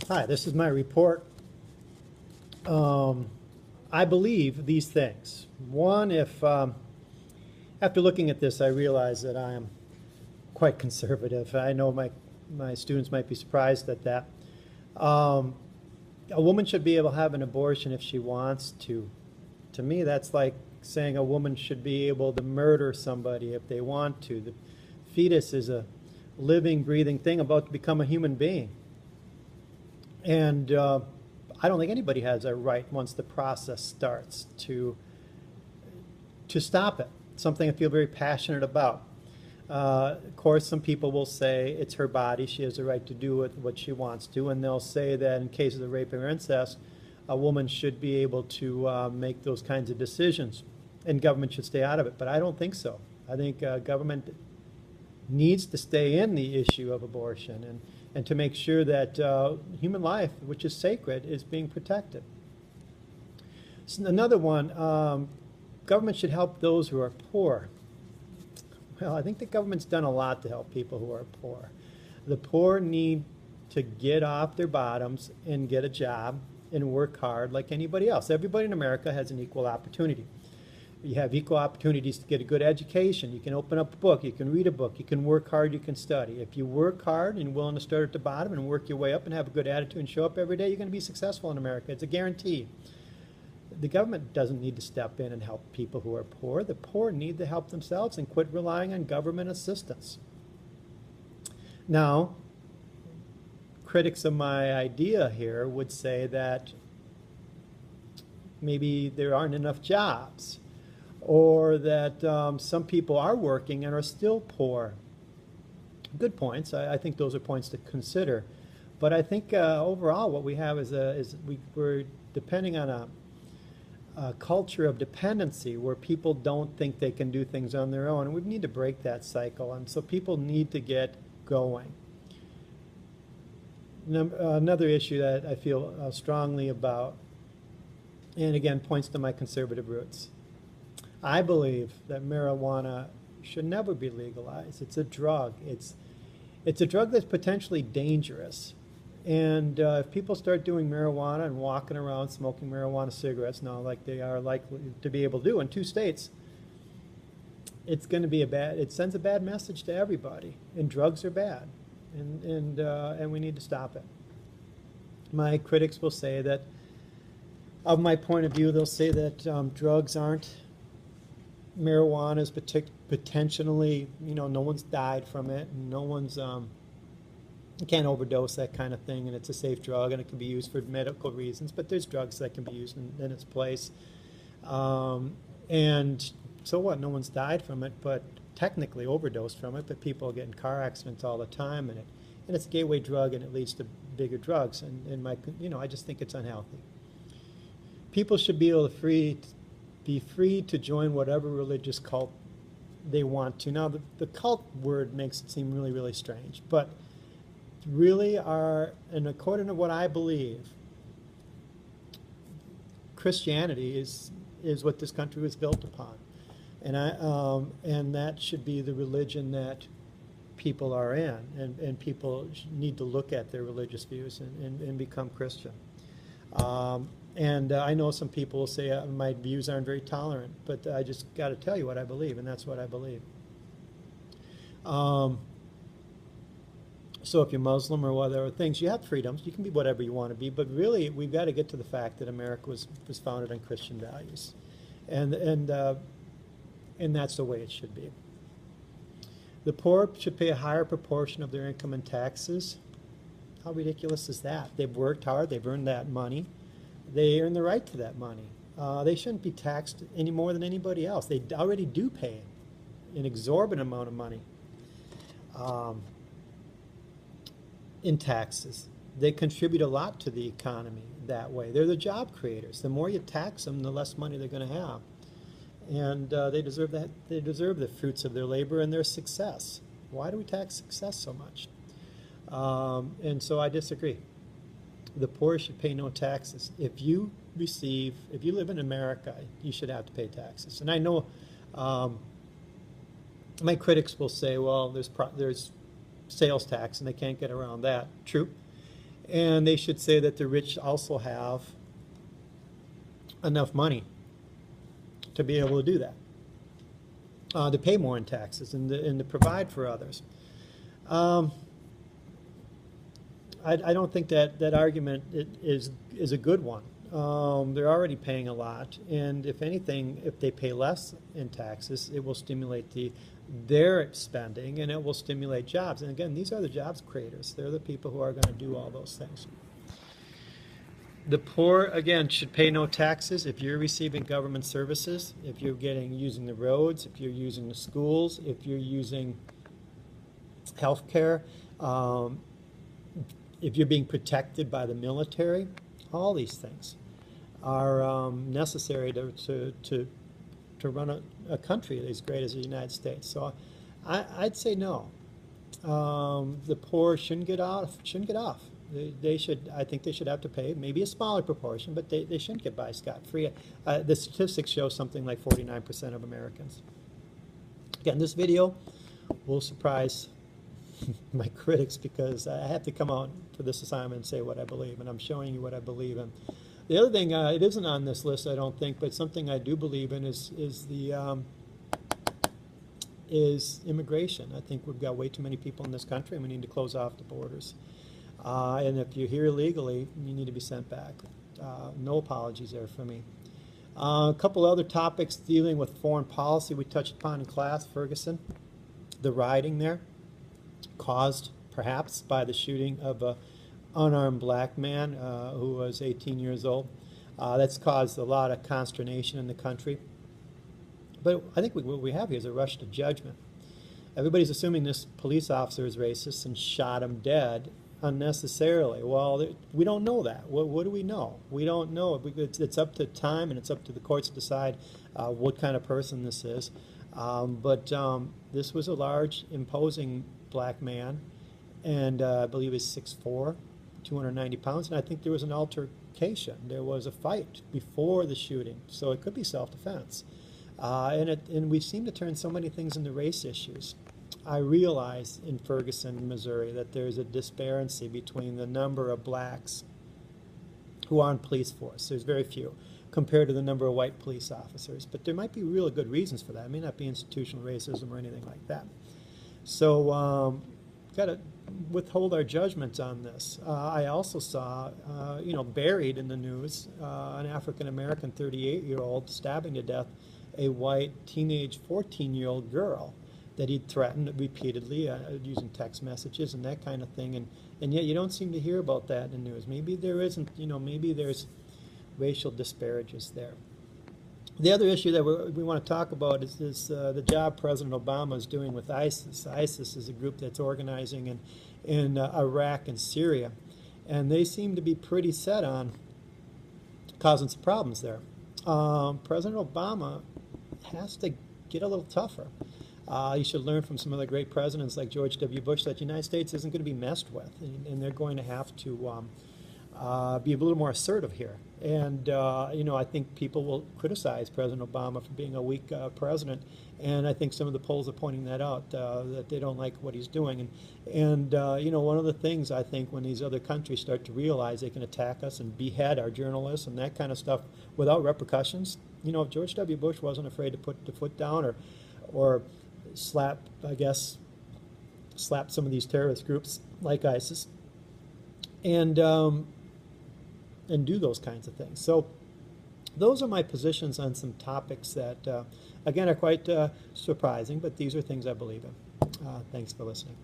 Hi, this is my report. I believe these things. One, if after looking at this, I realize that I am quite conservative. I know my students might be surprised at that. Um, a woman should be able to have an abortion if she wants to. To me, that's like saying a woman should be able to murder somebody if they want to. The fetus is a living, breathing thing about to become a human being. And I don't think anybody has a right once the process starts to stop it. Something I feel very passionate about. Of course, some people will say it's her body; she has the right to do what she wants to, and they'll say that in cases of rape or incest, a woman should be able to make those kinds of decisions, and government should stay out of it. But I don't think so. I think government needs to stay in the issue of abortion and to make sure that human life, which is sacred, is being protected. So another one, government should help those who are poor. Well, I think the government's done a lot to help people who are poor. The poor need to get off their bottoms and get a job and work hard like anybody else. Everybody in America has an equal opportunity. You have equal opportunities to get a good education. You can open up a book, you can read a book, you can work hard, you can study. If you work hard and willing to start at the bottom and work your way up and have a good attitude and show up every day, you're going to be successful in America. It's a guarantee. The government doesn't need to step in and help people who are poor. The poor need to help themselves and quit relying on government assistance. Now, critics of my idea here would say that maybe there aren't enough jobs, or that some people are working and are still poor. Good points. I think those are points to consider. But I think overall what we have is we're depending on a culture of dependency where people don't think they can do things on their own. And we need to break that cycle. And so people need to get going. Another issue that I feel strongly about, and again points to my conservative roots. I believe that marijuana should never be legalized. It's a drug. It's a drug that's potentially dangerous. And if people start doing marijuana and walking around smoking marijuana cigarettes now, like they are likely to be able to do in 2 states, it's going to be it sends a bad message to everybody. And drugs are bad, and we need to stop it. My critics will say that, of my point of view, they'll say that drugs aren't. Marijuana is potentially, no one's died from it, and no one's you can't overdose, that kind of thing, and it's a safe drug, and it can be used for medical reasons, but there's drugs that can be used in its place. And so what? No one's died from it, but technically overdosed from it, but people get in car accidents all the time, and it's a gateway drug, and it leads to bigger drugs, and I just think it's unhealthy. People should be able to be free to join whatever religious cult they want to. Now, the cult word makes it seem really, really strange, but really and according to what I believe, Christianity is what this country was built upon, and that should be the religion that people are in, and people need to look at their religious views and become Christian. And I know some people will say my views aren't very tolerant, but I just got to tell you what I believe, and that's what I believe. So if you're Muslim or whatever things, you have freedoms. You can be whatever you want to be, but really we've got to get to the fact that America was founded on Christian values, and that's the way it should be. The poor should pay a higher proportion of their income in taxes. How ridiculous is that? They've worked hard. They've earned that money. They earn the right to that money. They shouldn't be taxed any more than anybody else. They already do pay an exorbitant amount of money in taxes. They contribute a lot to the economy that way. They're the job creators. The more you tax them, the less money they're going to have. And they deserve that. They deserve the fruits of their labor and their success. Why do we tax success so much? And so I disagree. The poor should pay no taxes. If you live in America, you should have to pay taxes. And I know my critics will say, well, there's sales tax and they can't get around that. True. And they should say that the rich also have enough money to be able to do that, to pay more in taxes and to provide for others. I don't think that argument is a good one. They're already paying a lot, and if anything, if they pay less in taxes, it will stimulate their spending, and it will stimulate jobs. And again, these are the jobs creators. They're the people who are going to do all those things. The poor, again, should pay no taxes if you're receiving government services, if you're using the roads, if you're using the schools, if you're using health care, if you're being protected by the military. All these things are necessary to run a country as great as the United States. So I'd say no. The poor shouldn't get off. They should. I think they should have to pay maybe a smaller proportion, but they shouldn't get by scot-free. The statistics show something like 49% of Americans. Again, this video will surprise my critics because I have to come out for this assignment and say what I believe, and I'm showing you what I believe in. The other thing, it isn't on this list, I don't think, but something I do believe in is immigration. I think we've got way too many people in this country, and we need to close off the borders. And if you're here illegally, you need to be sent back. No apologies there for me. A couple other topics dealing with foreign policy we touched upon in class. Ferguson, the rioting there, caused perhaps by the shooting of an unarmed black man who was 18 years old. That's caused a lot of consternation in the country. But I think what we have here is a rush to judgment. Everybody's assuming this police officer is racist and shot him dead unnecessarily. Well, we don't know that. What do we know? We don't know. It's up to time, and it's up to the courts to decide what kind of person this is. But this was a large, imposing black man, and I believe he's 6'4", 290 pounds, and I think there was an altercation. There was a fight before the shooting, so it could be self-defense. And we seem to turn so many things into race issues. I realize in Ferguson, Missouri, that there's a disparity between the number of blacks who are in police force. There's very few compared to the number of white police officers. But there might be really good reasons for that. It may not be institutional racism or anything like that. So got to withhold our judgments on this. I also saw, buried in the news, an African-American 38-year-old stabbing to death a white teenage 14-year-old girl that he'd threatened repeatedly using text messages and that kind of thing. And yet you don't seem to hear about that in the news. Maybe there isn't, maybe there's racial disparages there. The other issue that we want to talk about is the job President Obama is doing with ISIS. ISIS is a group that's organizing in Iraq and Syria, and they seem to be pretty set on causing some problems there. President Obama has to get a little tougher. He should learn from some other great presidents like George W. Bush that the United States isn't going to be messed with, and they're going to have to be a little more assertive here. And, I think people will criticize President Obama for being a weak president, and I think some of the polls are pointing that out, that they don't like what he's doing. And one of the things I think when these other countries start to realize they can attack us and behead our journalists and that kind of stuff without repercussions, if George W. Bush wasn't afraid to put the foot down or slap some of these terrorist groups like ISIS and do those kinds of things. So those are my positions on some topics that, again, are quite surprising, but these are things I believe in. Thanks for listening.